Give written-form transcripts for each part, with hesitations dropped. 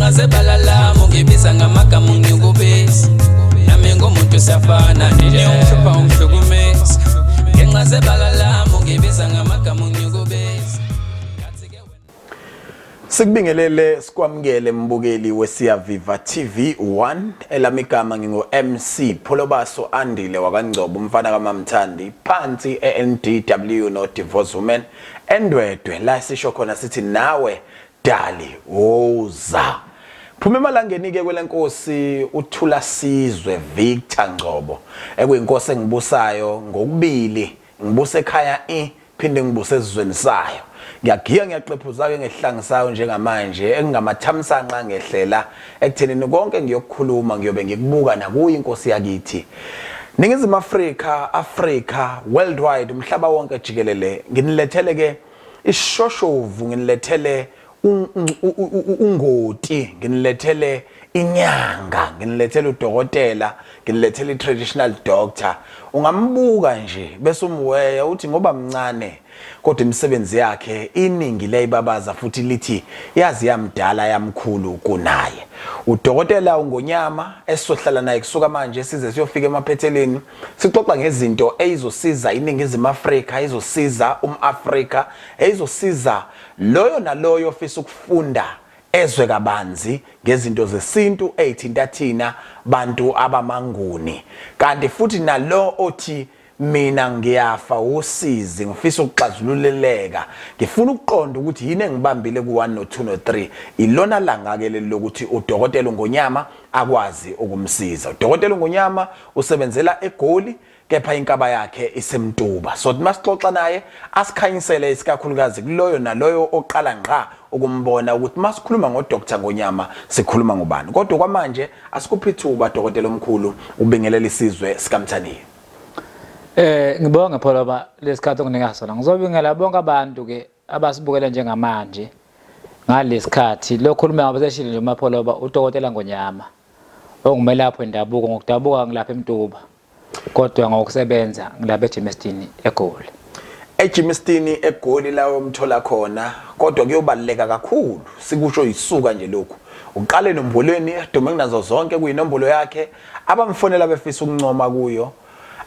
ngenxa zebalala mugibiza ngamagama ngiyokubesa nami ngumuntu siyafana nje ungishupha ungihlukumeza ngenxa zebalala mugibiza ngamagama ngiyokubesa. Sikubingelele sikwamukele mbukeli weSiyaviva TV1 elamigama ngingo MC Pholobaso Andile wakangcobo umfana kaMamthandi phansi eNDW no Divorce Women endwedwe la sisho khona sithi nawe dali woza phuma emalangeni ke kwelenkosi uthula sizwe Victor Ngcobo ekuyinkosi engibusayo ngokubili ngibuse ekhaya phinde ngibuse ezweni sayo ngiyagiya ngiyaqephuza ke ngehlangisayo njengamanje engingamathamsanqa ngehlela ekuthenini konke ngiyokukhuluma ngiyobe ngikubuka nakuyi inkosi yakithi Ningizimu Africa worldwide umhlaba wonke jikelele nginilethele ke ishoshovu nginilethele ungoti nginilethele inyanga nginilethele udokotela nginilethele i-traditional doctor ungambuka nje bese umweya uthi ngoba mncane kodwa imisebenzi yakhe iningi leyibabaza futhi lithi yazi yamdala yamkhulu kunaye udokotela uNgonyama esizohlala naye kusuka manje size siyofika emaphetheleni sixoxa ngezinto ezosiza iningizimu Afrika ezosiza umAfrika ezosiza loyo naloyo ofisa ukufunda ezwe kabanzi ngezinto zesintu ezithinta thina bantu abamanguni kanti futhi nalo othi mina ngiyafa usizi ngifisa ukuxazululeleka ngifuna ukuqonda ukuthi yini engibambile ku1 no2 no3 ilona langa ke lokuthi udokotela uNgonyama akwazi ukumsiza udokotela uNgonyama usebenzela eGoli kepha inkaba yakhe isemtuba so masixoxa naye asikhanyisele isikakhulukazi kuloyo naloyo oqala ngqa ukumbona ukuthi masikhuluma ngoDr Ngonyama sikhuluma ngobani kodwa kwamanje asikuphithuba dokotela omkhulu ubingelela isizwe sikamthaniye. Ngibonga pholoba lesikhathi onginika sona ngizobingela bonke abantu ke abasibukela njengamanje ngalesikhathi lokhuluma ngabaseshile nje mapholoba udokotela Ngonyama ongumelapho endabuko ngokudabuka ngilapha eMtuba kodwa ngokusebenza ngilapha eJimestini eGoli eJimestini eGoli lawo umthola khona kodwa kuyobaleka kakhulu sikusho isuka nje lokho uqale nombolweni eDomeng nazo zonke kuyinombolo yakhe abamfonela befisa ukuncoma kuyo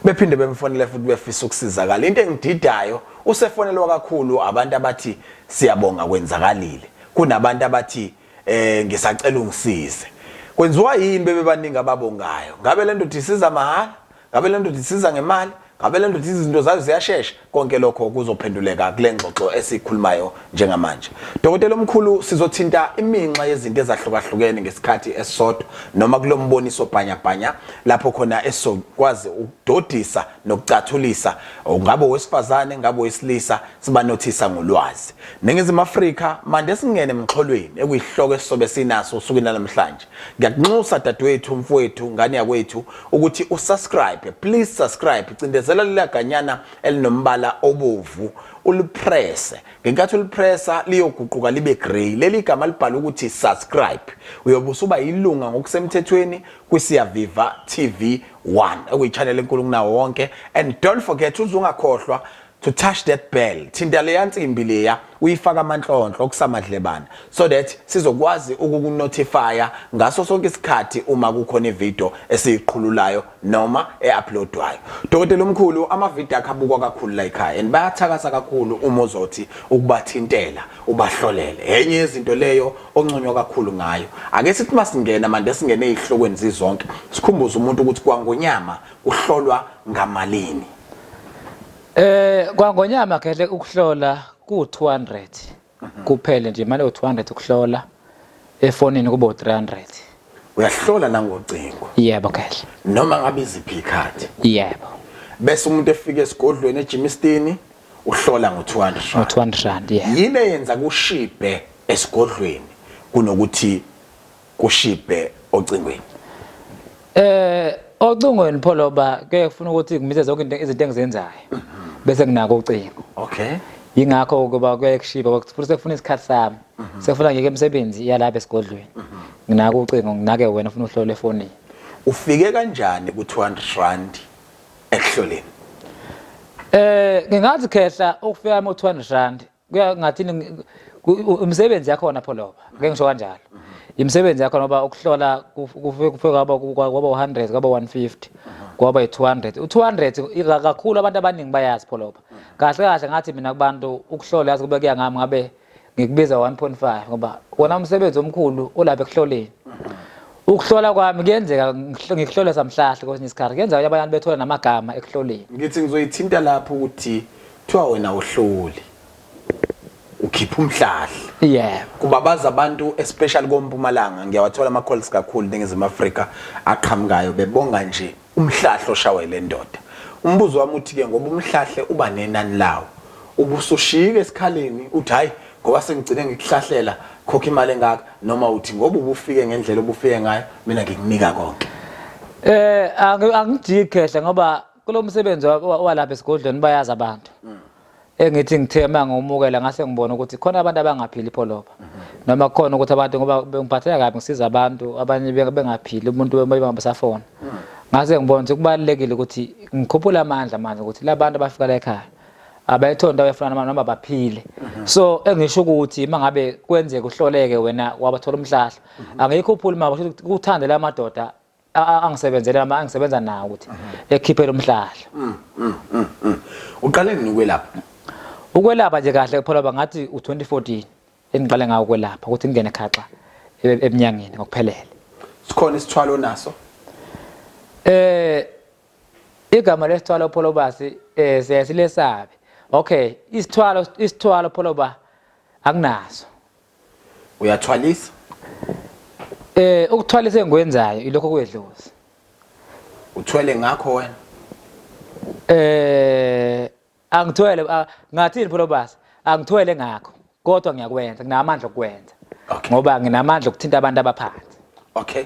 bephinde bemfonele futhi befisa ukusizakala into engididayo usefonelwa kakhulu abantu abathi siyabonga kwenzakalile kunabantu abathi ngisacela ungisize kwenziwa yini bebebaningi ababongayo ngabe lento isiza mahala ngabe lento isiza ngemali ngabe lento izinto zayo ziyashesha konke lokho kuzophenduleka kule ngxoxo esikhulumayo njengamanje dokotela omkhulu sizothinta iminxa yezinto ezahlukahlukene ngesikhathi esisodwa noma kulomboniso bhanyabhanya lapho khona esokwazi ukudodisa nokucathulisa ngabe owesifazane ngabe owesilisa sibanothisa ngolwazi Ningizimu Afrika manje singene emxholweni ekuyihloko esisobe sinaso usuku namhlanje ngiyakunxusa dadewethu mfowethu ngane yakwethu ukuthi usubscribe please subscribe cindezela lelaganyana elinombala obovu ulipresse ngenkathi ulipressa liyoguquka libe grey leli gama libhala ukuthi subscribe uyobusuba ilunga ngokusemthethweni kwiSiyaviva TV1 okuyichannel enkulu kunawo wonke and don't forget uzungakhohlwa to touch that bell thinta le yansimbi leya uyifaka amanhlonhlo okusamadlebana so that sizokwazi ukukunotifya ngaso sonke isikhathi uma kukhona ivideo esiyiqhululayo noma euploadwayo dokotela omkhulu amavideo akhabukwa kakhulu la ekhaya and bayathakasa kakhulu uma uzothi ukubathintela ubahlolele enye izinto leyo onconywa kakhulu ngayo ake sithi masingena manje singene ezihlokweni zizonke sikhumbuza umuntu ukuthi kwaNgonyama kuhlolwa ngamalini kwaNgonyama kahle ukuhlola ku200 kuphela nje manje u200 ukuhlola efonini kubo 300 uyahlola nangocingo yebo kahle noma ngabe iziphikhathi yebo bese umuntu efika esigodlweni eJimestini uhlola ngo200 yeah yini yenza kushibhe esigodlweni kunokuthi kushibhe ocingweni ocingweni pholoba ke kufuna ukuthi ngimise zonke izinto engizenzayo bese nginako ucingo okay ingakho ukuba kuyakushiba futhi sekufuna isikhathi sami sekufuna ngeke imisebenzi yalapha esigodlweni nginako ucingo nginake wena ufuna uhlole efonini ufike kanjani ku200 ekuhloleni ngingathi khehla ukufika mo200 kuya ngathini umsebenzi yakho na pholoba ngeke ngisho kanjalo imisebenzi yakho ngoba ukuhlola kufika kwaba 100 kwaba 150 kwaba 200 u200 kakhulu abantu abaningi bayazi pholoba kahle kahle ngathi mina kubantu ukuhlola yazi kube kuyangami ngabe ngikubiza 1.5 ngoba wona umsebenzi omkhulu olapha ekuhloleni ukuhlola kwami kuyenzeka ngikuhlole samhlahla kwesinye isikhathi kuyenzeka abantu bethola namagama ekuhloleni ngithi ngizoyithinta lapho ukuthi thiwa wena uhloli ukhipha umhlahla kubabaza abantu especially kompumalanga ngiyawathola ama calls kakhulu ningizima Afrika aqhamukayo bebonga nje umhlahla oshawe le ndoda umbuzo wami uthi ke ngoba umhlahle uba nenani lawo ubusushika esikhaleni uthi hayi ngoba sengigcine ngikuhlahlela khokha imali engaka noma uthi ngoba ubufike ngendlela obufike ngayo mina ngikunika konke angijikhehle ngoba kulo msebenzi walapha esigodlweni bayazi abantu engithi ngithema ngomukela ngase ngibona ukuthi khona abantu abangaphili pholoba noma khona ukuthi abantu ngoba ngiphatheka kabi ngisiza abantu abanye bengaphili umuntu bayibambisafona ngase ngibona ukuthi kubalekile ukuthi ngikhuphula amandla manje ukuthi labantu abafika la ekhaya abayithonda bayafuna noma baphile so engisho ukuthi mangabe kwenzeka uhloleke wena wabathola umhlahla angikhuphula manje ukuthi uthande la madoda angisebenzele ama angisebenza nawo ukuthi ekhiphele umhlahla uqale ngokwelapha ukwelapha nje kahle pholoba ngathi u2014 engiqale ngawo ukwelapha ukuthi ngene khaxa eminyangeni ngokuphelele sikhona isithwalo naso igama lesithwalo pholobasi siyasilesabe okay isithwalo pholoba akunaso uyathwalisa ukuthwalisa engikwenzayo ilokho kwedlozi uthwele ngakho wena angithwele ngathini pholoba angithwele ngakho kodwa ngiyakwenza nginamandla okwenza ngoba nginamandla ukuthinta abantu abaphansi okay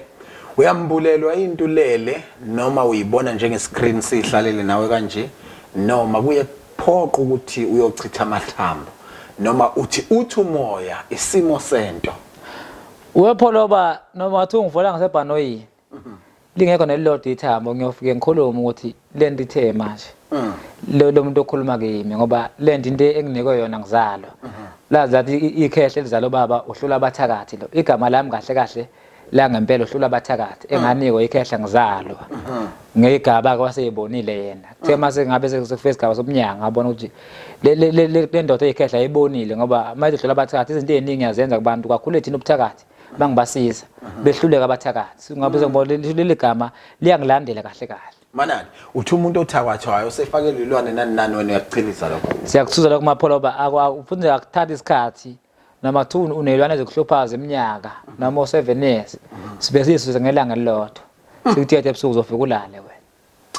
uyambulelwa intulele noma uyibona njenge screen sihlalele nawe kanje noma kuye phoqa ukuthi uyochitha amathambo noma uthi umoya isimo sento wepholoba noma wathi ungifola ngasebhanoyini lingekho nelilodwa ithambo ngiyofike ngikhuluma ukuthi lento ithe manje lo muntu okhuluma kimi ngoba lento into enginikwe yona ngizalwa lazi lathi ikhehle elizalo baba uhlula abathakathi lo igama lami kahle kahle la ngempela uhlula abathakathi enganikwe ikhehle ngizalwa ngegaba kwaseyibonile yena kuthe mase ngabe sekufisigaba somnyanga ngabona ukuthi le ndoda eyikhehle ayibonile ngoba manje uhlula abathakathi izinto eziningi yazenza kubantu kakhulu ethina ubuthakathi bangibasiza behluleka abathakathi ngabe ngibona leli gama liyangilandela kahle kahle manani uthi umuntu othakwathwayo usefake lilwane nani wena uyaqinisa lokho siyakuthuza lokho mapholoba akufunde akuthatha isikhathi noma thu unelwane ezikuhluphaza eminyaka noma 7 years sibe sisuze ngelanga lelodwa sikuthethe ebusuku uzofika ulale wena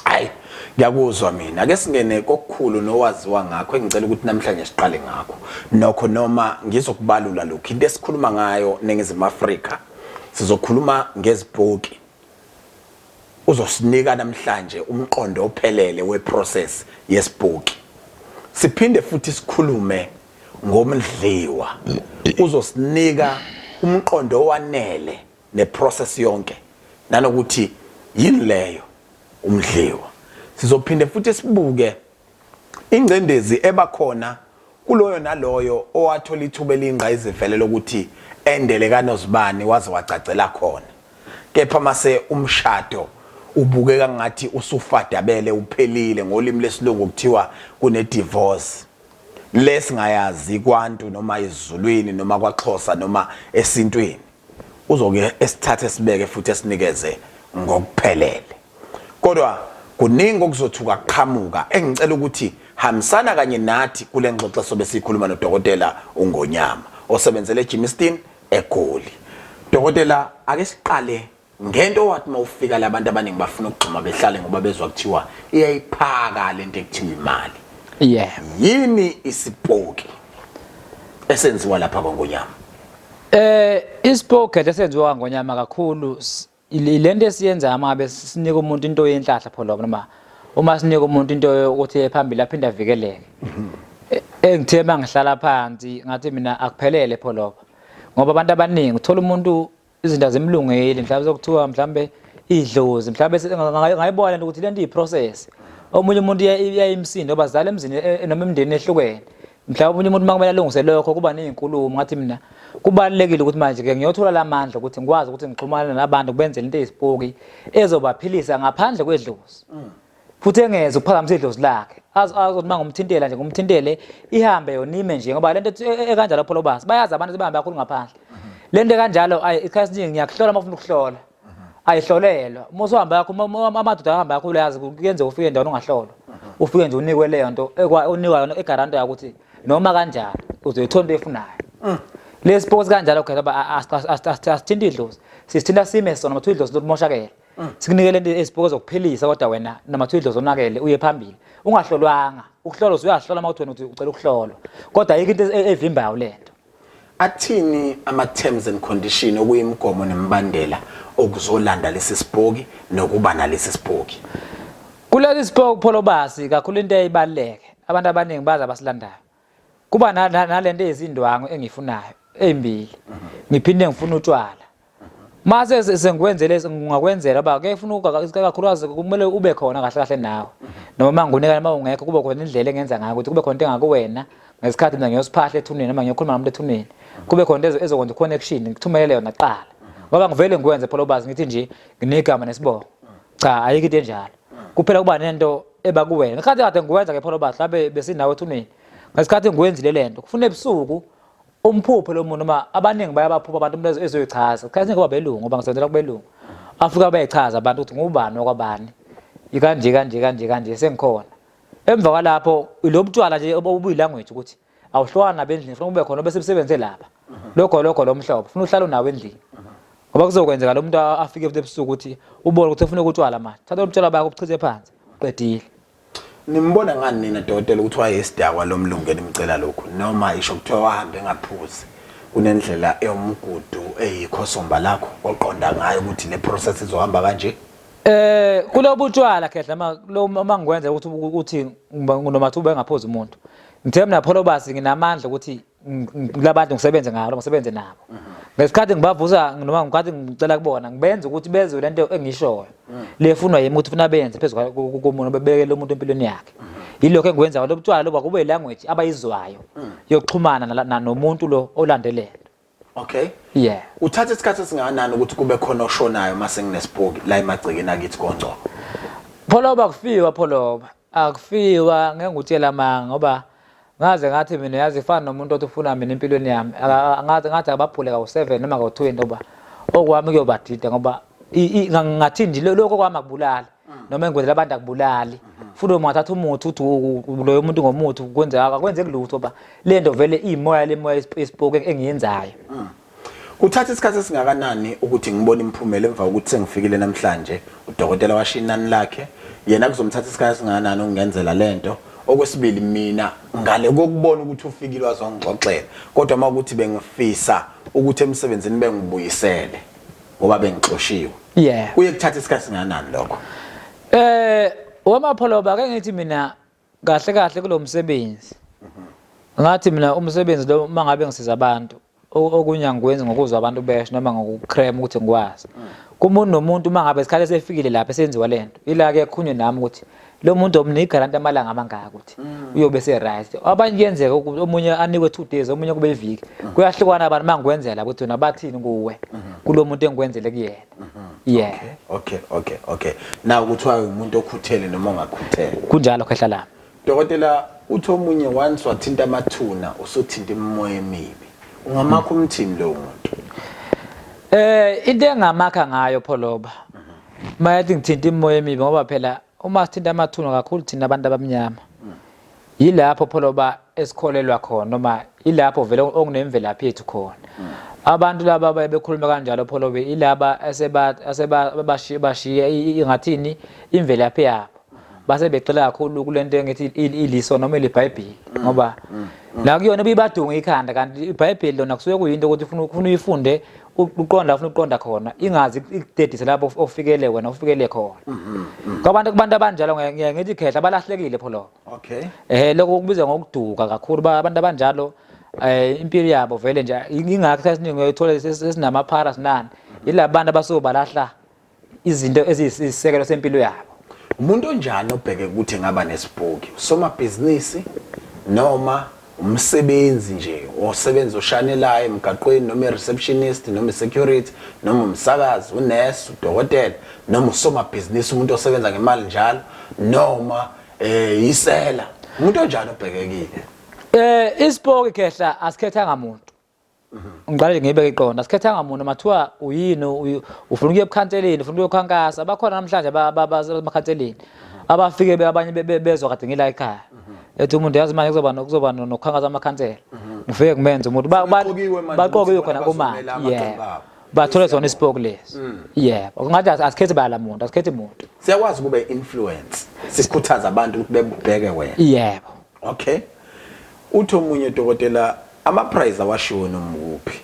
hayi ngiyakuzwa mina ake singene kokukhulu nowaziwa ngakho engicela ukuthi namhlanje siqale ngakho nokho noma ngizokubalula lokho into esikhuluma ngayo nengizima Afrika sizokhuluma ngesipoki uzosinika namhlanje umqondo ophelele weprocess yesipoki siphinde futhi sikhulume ngomdliwa uzosinika umqondo owanele neprocess yonke nanokuthi yini leyo umdliwa sizophinde futhi sibuke ingcendezi ebakhona kuloyo naloyo owathola ithuba elingqa izivele lokuthi endele kaNozibani waze wacacela khona kepha mase umshado ubukeka ngathi usufadabele uphelile ngolimi lesilungu kuthiwa kune divorce lesingayazi kwantu noma izulwini noma kwaXhosa noma esintweni uzoke esithathe sibeke futhi esinikeze ngokuphelele kodwa kuningi okuzothuka qhamuka engicela ukuthi hambisana kanye nathi kule ngxoxo sobe sikhuluma noDokotela uNgonyama osebenzele eJimmiston eGoli. Dokotela ake siqale ngento wathi mawufika labantu abaningi bafuna ukugxuma behlale ngoba bezwa kuthiwa iyayiphaka lento ekuthiwa imali. Yini isipoki esenziwa lapha kwaNgonyama? Isipoki esenziwa kwaNgonyama kakhulu ilento esiyenza amabe sinika umuntu into yenhlahla pholo noma uma sinika umuntu into ukuthi ephambili aphinda avikeleke. Engithema ngihlala phansi ngathi mina akuphelele pholo ngoba abantu abaningi uthola umuntu izinto zemlungeli mhlawumbe zokuthiwa mhlawumbe idlozi mhlawumbe ngayibona ukuthi lento iprocess omunye umuntu iyayimsindo bazala emzini noma emndeni ehlukene mhlawumbe umuntu makumele alungise lokho kuba nezinkulumo ngathi mina kubalekile ukuthi manje ke ngiyothola lamandla ukuthi ngikwazi ukuthi ngixhumane nabantu kubenzele into ezipoki ezobaphilisa ngaphandle kwedlozi futhi engeze ukuphakamisa idlozi lakhe azothi mangumthintela nje ngumthintele ihambe yonime nje ngoba lento ekanjalo pholo basi bayazi abantu sebahamba kakhulu ngaphandle lento kanjalo ikhasi ngiyakuhlola mafuna ukuhlola ayihlolelwa musohamba yakho amadoda ahamba kakhulu yazi kuyenze ufike endaweni ongahlolwa ufike nje unikwe leyo nto unikwa yona egaranto yakuthi noma kanjalo uzoyithola into efunayo lesipoki kanjalo khona asithinta idlozi sisithinta sime sona mathu idlozi lomoshakele sikunikele into ezipoki zokuphelisa kodwa wena namathu idlozi onakele uye phambili ungahlolwanga ukuhlola uyahlola mawuthi wena ucela ukuhlolwa kodwa ayikho into evimbayo lento athini ama terms and condition okuyimigomo nemibandela okuzolanda lesi sipoki nokuba nalesi sipoki kulesi sipoki pholo basi kakhulu into eyibaleke abantu abaningi baza basilandayo kuba nalento ezindwangu engifunayo ezimbili ngiphinde ngifuna utshwala mase sengikwenzele ngingakwenzela ba ke ufuna kakhulukazi kumele ube khona kahle kahle nawe noma ngunika noma ungekho kube khona indlela engenza ngayo ukuthi kube khona into engakuwena ngesikhathi mina ngiyosiphahle ethuneni noma ngiyokhuluma namuntu ethuneni kube khona into ezokwenza connection ngithumelele yona qala ngoba ngivele ngikwenze pholo bazi ngithi nje nginegama nesibongo cha ayikho into enjalo kuphela kuba nento ebakuwena ngikhathi kade ngikwenza ke pholo bazi mhlabe besinawe ethuneni ngesikhathi ngikwenzile lento kufuna ebusuku umphupho lo muntu noma abaningi bayabaphupha abantu umuntu ezoyichaza isikhathi ngoba belungu ngoba ngisenzela kubelungu afika bayichaza abantu ukuthi ngubani okwabani ikanje sengikhona emva kwalapho ilobutshwala nje obuyilanguage ukuthi awuhlwana nabendlini ufuna ube khona bese usebenze lapha lokho lo mhlobo ufuna uhlala nawe endlini ngoba kuzokwenzeka lo muntu afike ebusuku ukuthi ubone ukuthi ufuna ukutshwala manje thatha ubutshwala bakho ubuchithe phansi qedile nimbona ngani nina dokotela ukuthi wayesidakwa lomlungeni imicela lokho noma isho kuthiwa wahambe ngaphuzi kunendlela eyomgudu eyikhosomba lakho oqonda ngayo ukuthi le process izohamba kanje kulobutshwala khehla uma ngikwenza ukuthi nomathuba engaphuzi umuntu ngithe mina pholo basi nginamandla ukuthi labantu ngisebenze ngalo ngisebenze nabo ngesikhathi ngibavusa noma ngikhathi ngicela kubona ngibenze ukuthi bezwe lento engishoyo lefunwa yimi ukuthi ufuna benze phezulu komuntu bebeke lo muntu empilweni yakhe yilokho engikwenza lo butshwala loba kube language abayizwayo yokuxhumana nomuntu lo olandelele okay yeah uthatha isikhathi esingakanani ukuthi kube khona oshonayo mase nginesipoki la emagcekeni akithi konco pholoba kufiwa pholoba akufiwa ngeke ngutshela manga ngoba ngaze ngathi mina yazi ifana nomuntu othi ufuna mina empilweni yami ngathi abaphule ka7 noma ka20 ngoba okwami kuyobadida ngoba ngathi nje lokho kwami akubulala noma engwenzela abantu akubulali futhi uma thatha umuthi uthi loyo muntu ngomuthi kwenza akwenze kulutho ba lento vele imoya lemoya esipoke engiyenzayo uthatha isikhathi esingakanani ukuthi ngibone imiphumela emva ukuthi sengifikile namhlanje udokotela washo inani lakhe yena kuzomthatha isikhathi esingakanani ukungenzela lento okwesibili mina ngale kokubona ukuthi ufikile wazongixoxela kodwa makuthi bengifisa ukuthi emsebenzini bengibuyisele ngoba bengixoshiwe yeah kuye kuthatha isikhathi singanani lokho wamapholoba ke ngithi mina kahle kulomsebenzi ngathi mina umsebenzi lo mangabe ngisiza abantu okunya ngikwenza ngokuzwa abantu besho noma ngokucreme ukuthi ngikwazi kumuntu nomuntu mangabe isikhathi sefikile lapha esenziwa lento ila ke khunye nami ukuthi lo muntu omnigaranta amalanga amangaka ukuthi uyobe se right abanye yenzeka ukuthi omunye anikwe 2 days omunye kube iviki kuyahlukana abantu mangikwenzela ukuthi wena bathini kuwe kulo muntu engikwenzele kuyena yeah okay na ukuthiwa umuntu okhuthele noma ongakhuthele kunjalo khehla lami dokotela uthi omunye once wathinta amathuna usuthinta imimoya emibi ungamakho umthini lo muntu into engamakha ngayo pholoba mayathi ngithinta imimoya emibi ngoba phela uma sithinta amathuna kakhulu thina abantu abamnyama yilapho pholoba esikholelwa khona noma yilapho vele okunemvelaphi yethu khona abantu laba bekhuluma kanjalo pholobe ilaba bashiya ingathini imvelaphi yabo base becela kakhulu kulento engithi iliso noma iBhayibheli ngoba la kuyona bibadunga ikhanda kanti iBhayibheli lona kusuke kuyinto ukuthi ufuna uyifunde ufuna uqonda khona ingazi ikudedise lapho ofikele wena ufikele khona kwabantu abanjalo ngithi khehla balahlekile pholo okay lokho kubizwa ngokuduka kakhulu abantu abanjalo impilo yabo vele nje ingakho sasiningi uyithola sesinamaphara sinani yilabantu abasobalahla izinto ezisisekelo sempilo yabo umuntu onjani obheke ukuthi ngaba nesipoki soma business noma umsebenzi nje osebenza oshanelayo emgaqweni noma receptionist noma security noma umsakazi unurse udokotela noma usomabhizinisi umuntu osebenza ngemali njalo noma isela umuntu onjani obhekekile isipoki khehla asikhethanga umuntu ngiqale ngibeke iqonda asikhethanga umuntu mathiwa uyini ufuna ukuya ebukhanteleni ufuna ukukhankasa abakhona namhlanje abakhanteleni abafike abanye bezwa kade ngila ekhaya ethi umuntu yazi manje kuzoba nokukhankasa amakhansela ngifike kumenza umuntu baqokiwe khona kumali bathole zona isipoki lesi ngathi asikhethe bala muntu asikhethe umuntu siyakwazi kube influence sikhuthaza abantu ukuthi bebheke wena okay uthi omunye dokotela ama-prize awashona umuphi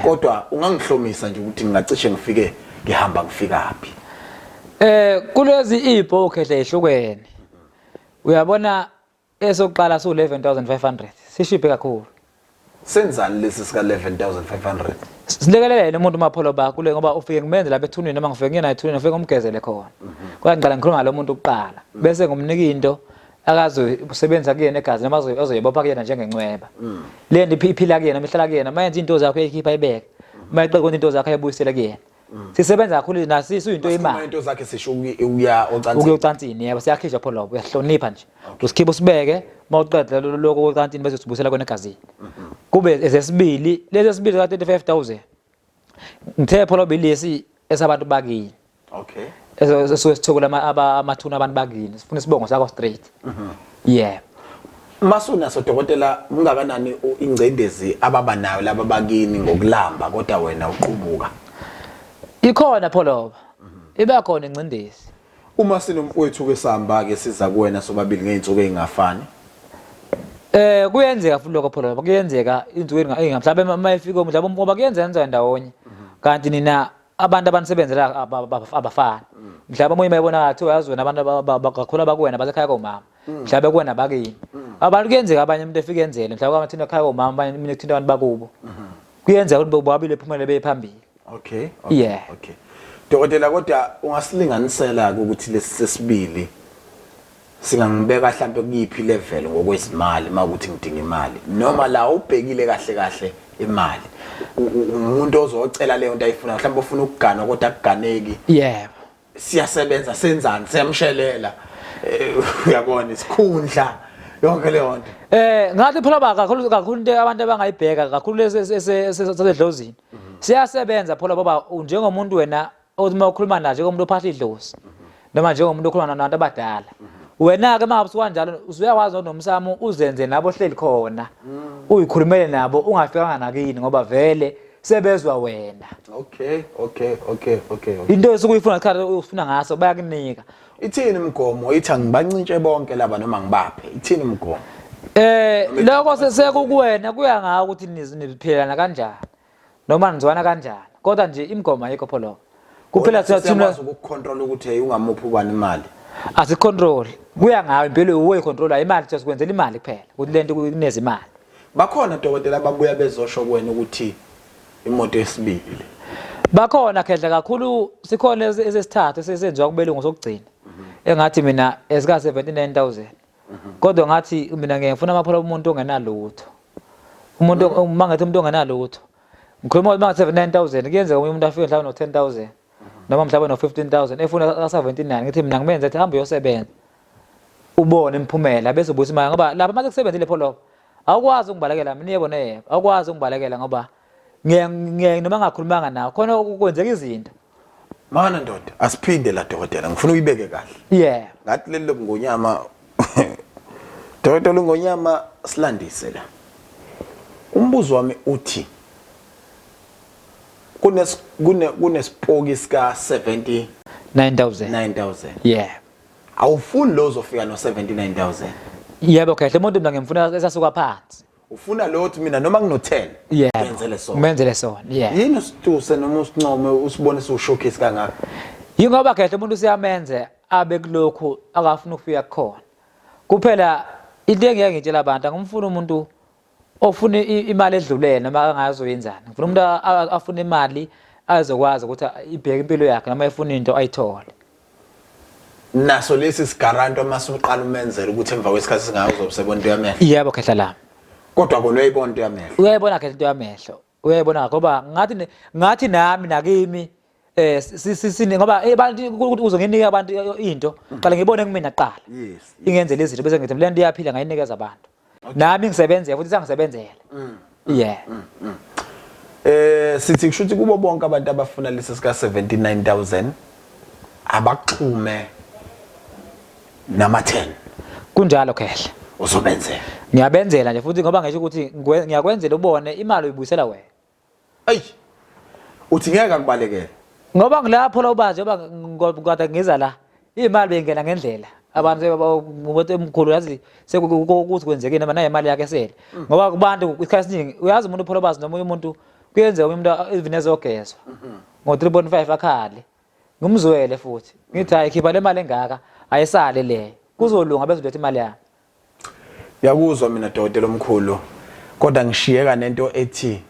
kodwa ungangihlomisa nje ukuthi ngingacishe ngifike ngihamba ngifikaphi kulezi ipoki ehle ehlukene uyabona esokuqala su 11,500 sishiphe kakhulu senzani lesi sika 11,500 silekelele umuntu mapholo bakho kule ngoba ufike ngimenze lapha ethunini noma ngifike ngiyena ethunini ufike umgezele khona kwaqala ngikhuluma ngalomuntu oqala bese ngomnika into akazosebenza kuyena egazi noma azoyibopha kuyena njengencweba le nto iphila kuyena mihlala kuyena mayenza into zakho ekhipha ibeke mayiqe konke into zakho ayibuyisela kuyena sisebenza kakhulu nasisu into imali into zakhe sisho ukuya ocansini yebo siyakhishwa pho lobo uyahlonipha nje usikhipha usibeke mawuqeda lokho ocansini bese usibuyisela kona egazini kube esesibili lesi sibili ka 35,000 ngithe pho lobo lesi esabantu bakini okay esithokula amathuna abantu bakini sifuna isibongo sakho straight masuna sodokotela ungakanani ingcendezi ababa nayo laba bakini ngokulamba kodwa wena uqubuka ikhona pho loba iba khona ingcindezi uma sinomfowethu kesihamba ke siza kuwena sobabili ngeinsuku ezingafani kuyenzeka futhi lokho pho loba kuyenzeka insuku mhlawumbe mayifika mhlawumbe ngoba kuyenzeka enza ndawonye kanti nina abantu abanisebenzela abafana mhlawumbe omunye mayibona ngathi uyazi wena abantu bakakhula bakuwena basekhaya komama mhlawumbe kuwena bakini abantu kuyenzeka abanye umuntu efika enzele mhlawumbe amathina ekhaya komama abanye mina kuthinta abantu bakubo kuyenzeka ukuthi bobabili ephumele bephambili okay dokotela kodwa ungasilinganisela ukuthi lesi sesibili singangibeka mhlambe kuyiphi level ngokwezimali makuthi ngidinga imali noma la ubhekile kahle imali umuntu ozocela leyo nto ayifuna mhlawumbe ufuna ukugana kodwa akuganeki siyasebenza senzani siyamshelela uyabona isikhundla yonke leyo nto ngathi phela kakhulu into abantu abangayibheka kakhulu lesedlozini siyasebenza phela baba njengomuntu wena uma ukhuluma naye njengomuntu ophahla idlozi noma njengomuntu okhuluma nabantu abadala wena ke mangabe usukanjalo usuyakwazi nomsamo uzenze nabo hleli khona uyikhulumele nabo ungafikanga nakini ngoba vele sebezwa wena okay into esukuyifuna isikhathi ufuna ngaso bayakunika ithini imigomo ithi angibancintshe bonke laba noma ngibaphe ithini imigomo lokho sesekuwena kuya ngawo ukuthi niphilana kanjani noma nizwana kanjani kodwa nje imigomo ayikho pho lokho kuphela siyakwazi ukucontrol ukuthi ungamuphi ubani imali asicontrol kuya ngawe impilo uwe controller imali just kwenzela imali kuphela ukuthi lento kuneze imali bakhona dokotela ababuya bezosho kuwena ukuthi imoto yesibili bakhona khedla kakhulu sikhona esesithathu esenziwa kubelungu sokugcina engathi mina esika 79,000 kodwa ngathi mina ngiyafuna amapholo umuntu ongenalutho umuntu mangathi umuntu ongenalutho ngikhuluma ukuthi 79,000 kuyenzeka umuntu afike mhlawumbe no 10,000 noma mhlawumbe no 15,000 efuna ka 79 ngithi mina ngimenze ethi hamba uyosebenza ubone imiphumela bese ubuza imali ngoba lapha mase kusebenzile pho lokho awukwazi ungibalekela mina yebo ne awukwazi ungibalekela ngoba ngiye noma ngakhulumanga nawe khona ukwenzeka izinto mana ndoda asiphinde la dokotela ngifuna uyibeke kahle ngathi leli lokungonyama dokotela ngonyama silandise la umbuzo wami uthi kunesipoki sika 79,000 awufuni lo uzofika no 79,000 yebo kahle umuntu mina ngimfuna esasuka phansi ufuna lo uthi mina noma ngino 10 ngenzele sona ngenzele sona yini usituse noma usincome usibone showcase kangaka yingoba kahle umuntu siyamenze abe kulokho akafuna ukufika khona kuphela into engeke ngitshela abantu angimfuna umuntu ofuna imali edlulele noma angazoyenzana ngifuna umuntu afuna imali azokwazi ukuthi ibheke impilo yakhe noma efuna into ayithole naso lesi sigaranto mase uqala umenzela ukuthi emva kwesikhathi singayo uzobusebona into yamehlo yebo khehla la kodwa kona uyayibona into yamehlo uyayibona ke into yamehlo uyayibona ngoba ngathi nami nakimi sisini ngoba abantu uzonginika abantu into qala ngibone kumina qala yes ingenzele izinto bese ngithi le nto iyaphila ngayinikeza abantu nami ngisebenzele futhi sangisebenzele yeah sithi kushuthi kubo bonke abantu abafuna lesi sika 79000 abaxhume nama 10 kunjalo khehle uzobenzela ngiyabenzela nje futhi ngoba ngisho ukuthi ngiyakwenzela ubone imali uyibuyisela wena ayi uthi ngeke akubalekele ngoba ngilapho la ubaje ngoba ngiza la imali beyingena ngendlela abantu ngoba emkhulu yazi sekuthi kwenzekeni noma nayo imali yakhe sele ngoba kubantu isikhathi esiningi uyazi umuntu upholobazi noma umuntu kuyenzeka umuntu even ezogezwa ngo 3.5 akhali ngumzwele futhi ngithi hayi khipha le mali engaka ayisale le kuzolunga bezoletha imali yami yakuzwa mina dokotela omkhulu kodwa ngishiyeka nento ethi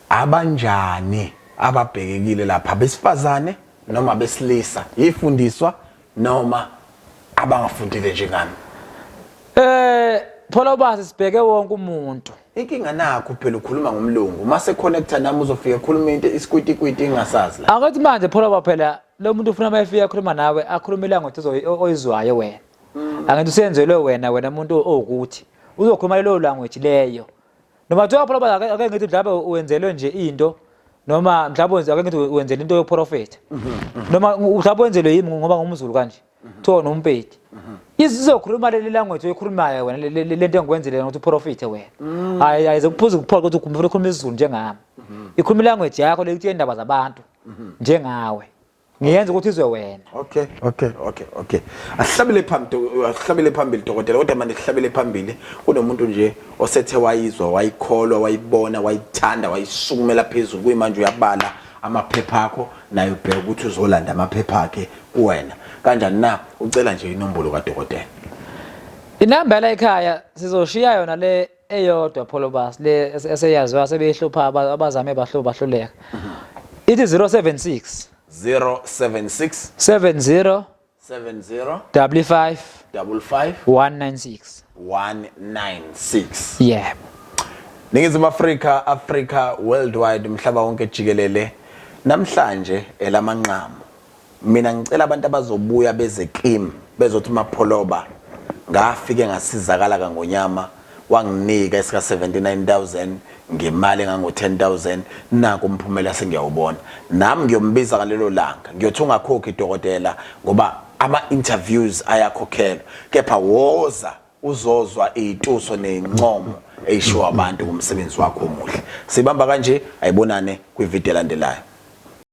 abanjani ababhekekile lapha besifazane noma besilisa yifundiswa noma abangafundile njengami pholobazi sibheke wonke umuntu inkinga nakho phela ukhuluma ngomlungu mase connecta nami uzofika khuluma into isikwiti ingasazi la akathi manje pholoba phela lo muntu ufuna mayefika khuluma nawe akhulumela ngokuthi oyizwayo wena angithi usenzelwe wena umuntu okuthi uzokhuluma lo language leyo noma thiwa pholoba ake ngithi mhlawumbe uwenzelwe nje into noma mhlawumbe ake ngithi wenzela into yoprofeta noma mhlawumbe wenzelwe yimi ngoba ngumZulu kanje thiwa nompedi izizokhuluma le language oyikhulumayo wena le nto engikwenzelele ukuthi uprofite wena hayi ayizokuphuza ukuphola ukuthi ukhuluma ukhuluma isiZulu njengami ikhuluma language yakho le kuthi indaba zabantu njengawe ngiyenza ukuthi izwe wena okay asihlabele phambili dokotela kodwa manje sihlabele phambili kunomuntu nje osethe wayizwa wayikholwa wayibona wayithanda wayisukumela phezulu kuyimanje uyabala amaphepha akho naye ubheka ukuthi uzolanda amaphepha akhe kuwena kanjani na ucela nje inombolo kaDokotela inamba la ekhaya sizoshiya yona le eyodwa pholobas le eseyaziwa sebehlupha abazame bahluleka ithi 076 70 55 196 yeah Ningizimu Africa worldwide umhlaba wonke jikelele namhlanje elamanqamo mina ngicela abantu abazobuya bezekim bezothi mapholoba ngafike ngasizakala kaNgonyama wanginika esika 79000 ngemali engango 10000 nako umphumela sengiyawubona nami ngiyombiza kalelo langa ngiyothi ungakhokhi dokotela ngoba ama interviews ayakhokhela kepha woza uzozwa izituso nencomo eyisho abantu kumsebenzi wakho omuhle sibamba kanje ayibonane kwivideo elandelayo.